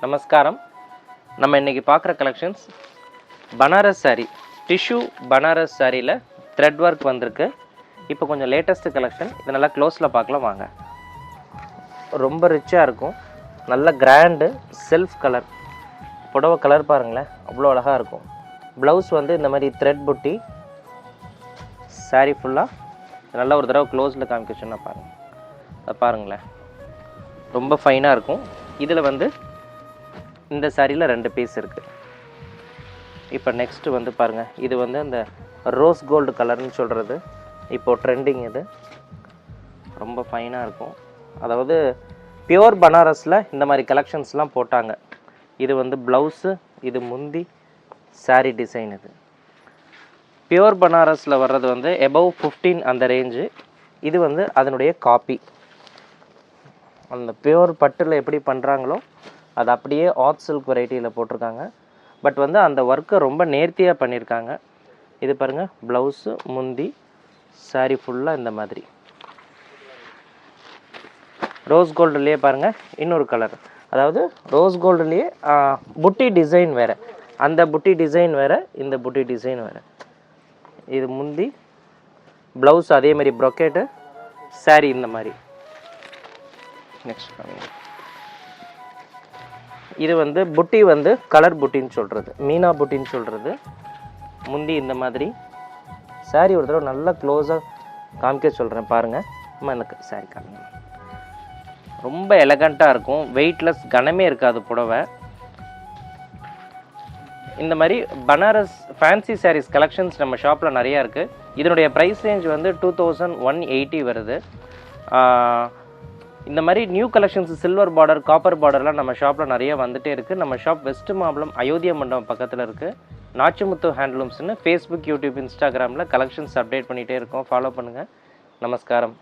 நமஸ்காரம். நம்ம இன்றைக்கி பார்க்குற கலெக்ஷன்ஸ் பனாரஸ் சாரீ, டிஷ்யூ பனாரஸ் சாரியில் த்ரெட் ஒர்க் வந்திருக்கு. இப்போ கொஞ்சம் லேட்டஸ்ட்டு கலெக்ஷன், இதை நல்லா க்ளோஸில் பார்க்கலாம் வாங்க. ரொம்ப ரிச்சாக இருக்கும், நல்ல கிராண்டு செல்ஃப் கலர். புடவை கலர் பாருங்களேன், அவ்வளோ அழகாக இருக்கும். ப்ளவுஸ் வந்து இந்த மாதிரி த்ரெட் புட்டி, சாரீ ஃபுல்லாக நல்லா ஒரு தடவை க்ளோஸில் காமிக்கச்சுன்னா பாருங்கள், அதை பாருங்களேன், ரொம்ப ஃபைனாக இருக்கும். இதில் வந்து இந்த சாரியில் 2 பீஸ் இருக்குது. இப்போ நெக்ஸ்ட்டு வந்து பாருங்கள், இது வந்து அந்த ரோஸ் கோல்டு கலர்னு சொல்கிறது இப்போது ட்ரெண்டிங். இது ரொம்ப ஃபைனாக இருக்கும். அதாவது பியோர் பனாரஸில் இந்த மாதிரி கலெக்ஷன்ஸ்லாம் போட்டாங்க. இது வந்து ப்ளவுஸு, இது முந்தி, சாரீ டிசைன். இது பியோர் பனாரஸில் வர்றது வந்து எபவ் 15 அந்த ரேஞ்சு. இது வந்து அதனுடைய காப்பி. அந்த பியோர் பட்டில் எப்படி பண்ணுறாங்களோ அது அப்படியே ஆர்ட் சில்க் வெரைட்டியில் போட்டிருக்காங்க. பட் வந்து அந்த ஒர்க்கை ரொம்ப நேர்த்தியாக பண்ணியிருக்காங்க. இது பாருங்கள், ப்ளவுஸு, முந்தி, சாரீ ஃபுல்லாக இந்த மாதிரி. ரோஸ் கோல்டுலேயே பாருங்கள் இன்னொரு கலர், அதாவது ரோஸ் கோல்டுலேயே புட்டி டிசைன் வேறு, அந்த புட்டி டிசைன் வேறு, இந்த புட்டி டிசைன் வேறு. இது முந்தி, ப்ளவுஸ் அதே மாதிரி ப்ரொக்கேட்டு, சாரீ இந்த மாதிரி. நெக்ஸ்ட் இது வந்து புட்டி வந்து கலர் புட்டின்னு சொல்கிறது, மீனா புட்டின்னு சொல்கிறது. முந்தி இந்த மாதிரி. சாரீ ஒரு தடவை நல்லா க்ளோஸாக காமிக்க சொல்கிறேன் பாருங்கள். எனக்கு சாரீ காமிங்க. ரொம்ப எலகண்ட்டாக இருக்கும், வெயிட்லெஸ், கனமே இருக்காது புடவை. இந்த மாதிரி பனாரஸ் ஃபேன்சி சாரீஸ் கலெக்ஷன்ஸ் நம்ம ஷாப்பில் நிறையா இருக்குது. இதனுடைய ப்ரைஸ் ரேஞ்ச் வந்து 2180 வருது. இந்த மாதிரி new collections silver border, copper பார்டர்லாம் நம்ம ஷாப்பில் நிறைய வந்துகிட்டே இருக்குது. நம்ம ஷாப் வெஸ்ட் மாம்பலம் அயோத்தியா மண்டபம் பக்கத்தில் இருக்குது. நாச்சிமுத்து ஹேண்ட்லூம்ஸ்னு ஃபேஸ்புக், யூடியூப், இன்ஸ்டாகிராமில் கலெக்ஷன்ஸ் அப்டேட் பண்ணிகிட்டே இருக்கோம். ஃபாலோ பண்ணுங்கள். நமஸ்காரம்.